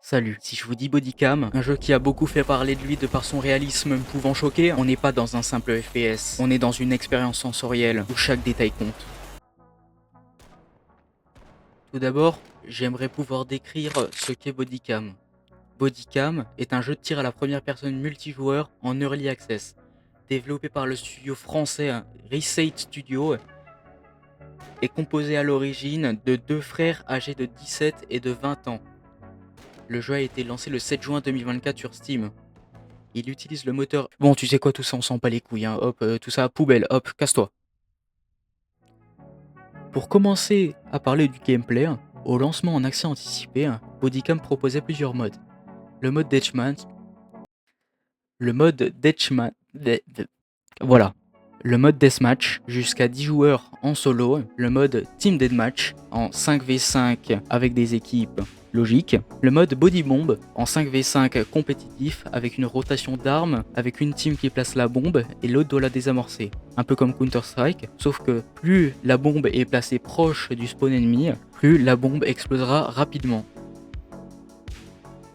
Salut, si je vous dis Bodycam, un jeu qui a beaucoup fait parler de lui de par son réalisme pouvant choquer, on n'est pas dans un simple FPS, on est dans une expérience sensorielle où chaque détail compte. Tout d'abord, j'aimerais pouvoir décrire ce qu'est Bodycam. Bodycam est un jeu de tir à la première personne multijoueur en Early Access, développé par le studio français Reset Studio et composé à l'origine de deux frères âgés de 17 et de 20 ans. Le jeu a été lancé le 7 juin 2024 sur Steam. Il utilise le moteur... Bon, tu sais quoi, tout ça, on s'en bat les couilles, hein. Hop, tout ça, poubelle, hop, casse-toi. Pour commencer à parler du gameplay, au lancement en accès anticipé, Bodycam proposait plusieurs modes. Le mode Deathmatch... Le mode Deathmatch... Voilà. Le mode Deathmatch, jusqu'à 10 joueurs en solo. Le mode Team Deathmatch, en 5v5 avec des équipes logiques. Le mode Body Bomb, en 5v5 compétitif, avec une rotation d'armes, avec une team qui place la bombe et l'autre doit la désamorcer. Un peu comme Counter-Strike, sauf que plus la bombe est placée proche du spawn ennemi, plus la bombe explosera rapidement.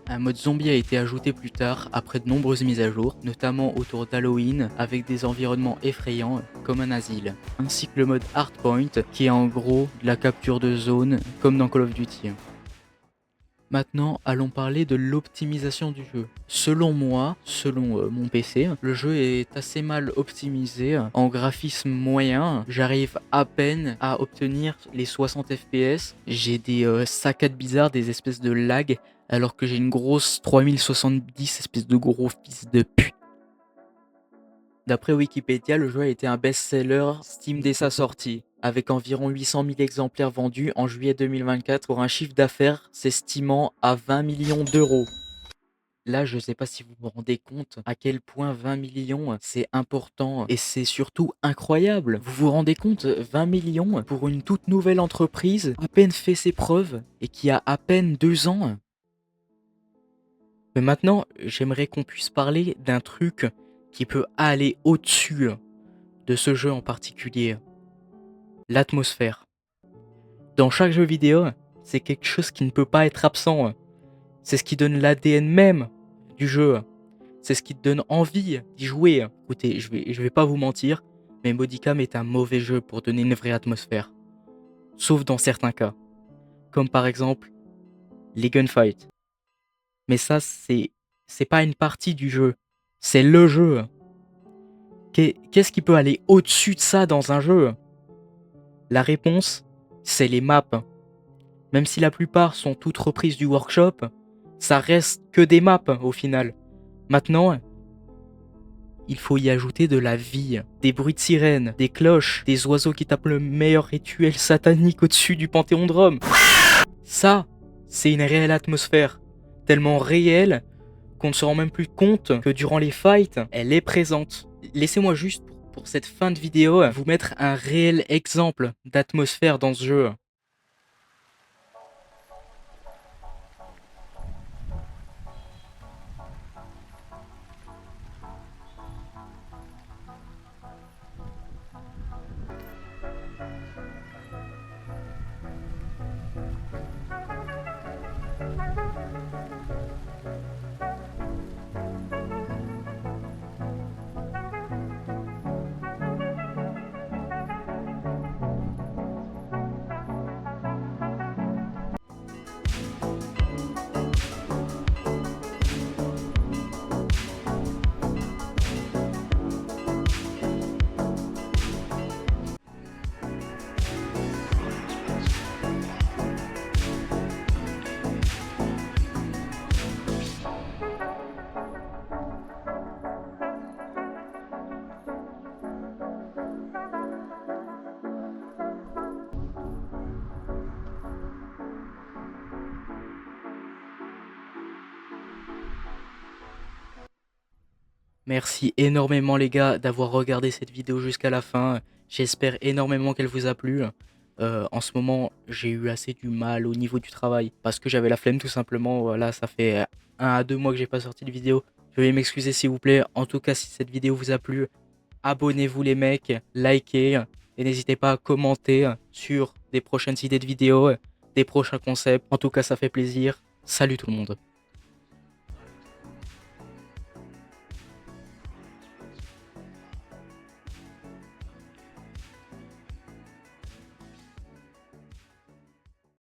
Un mode zombie a été ajouté plus tard après de nombreuses mises à jour, notamment autour d'Halloween avec des environnements effrayants comme un asile, ainsi que le mode Hardpoint qui est en gros de la capture de zone comme dans Call of Duty. Maintenant, allons parler de l'optimisation du jeu. Selon moi, selon mon PC, le jeu est assez mal optimisé. En graphisme moyen, j'arrive à peine à obtenir les 60 FPS. J'ai des saccades bizarres, des espèces de lag, alors que j'ai une grosse 3070, espèce de gros fils de pute. D'après Wikipédia, le jeu a été un best-seller Steam dès sa sortie, avec environ 800 000 exemplaires vendus en juillet 2024 pour un chiffre d'affaires s'estimant à 20 millions d'euros. Là, je ne sais pas si vous vous rendez compte à quel point 20 millions c'est important et c'est surtout incroyable. Vous vous rendez compte, 20 millions pour une toute nouvelle entreprise, à peine fait ses preuves et qui a à peine 2 ans. Mais maintenant, j'aimerais qu'on puisse parler d'un truc qui peut aller au-dessus de ce jeu en particulier. L'atmosphère. Dans chaque jeu vidéo, c'est quelque chose qui ne peut pas être absent. C'est ce qui donne l'ADN même du jeu. C'est ce qui te donne envie d'y jouer. Écoutez, je vais pas vous mentir, mais Bodycam est un mauvais jeu pour donner une vraie atmosphère. Sauf dans certains cas. Comme par exemple, les gunfights. Mais ça, c'est pas une partie du jeu. C'est le jeu. Qu'est-ce qui peut aller au-dessus de ça dans un jeu? La réponse, c'est les maps. Même si la plupart sont toutes reprises du workshop, ça reste que des maps au final. Maintenant, il faut y ajouter de la vie, des bruits de sirènes, des cloches, des oiseaux qui tapent le meilleur rituel satanique au-dessus du Panthéon de Rome. Ça, c'est une réelle atmosphère, tellement réelle qu'on ne se rend même plus compte que durant les fights, elle est présente. Laissez-moi juste, pour cette fin de vidéo, vous mettre un réel exemple d'atmosphère dans ce jeu. Merci énormément les gars d'avoir regardé cette vidéo jusqu'à la fin. J'espère énormément qu'elle vous a plu. En ce moment, j'ai eu assez du mal au niveau du travail parce que j'avais la flemme tout simplement. Voilà, ça fait 1 à 2 mois que j'ai pas sorti de vidéo. Veuillez m'excuser s'il vous plaît. En tout cas, si cette vidéo vous a plu, abonnez-vous les mecs, likez et n'hésitez pas à commenter sur des prochaines idées de vidéos, des prochains concepts. En tout cas, ça fait plaisir. Salut tout le monde.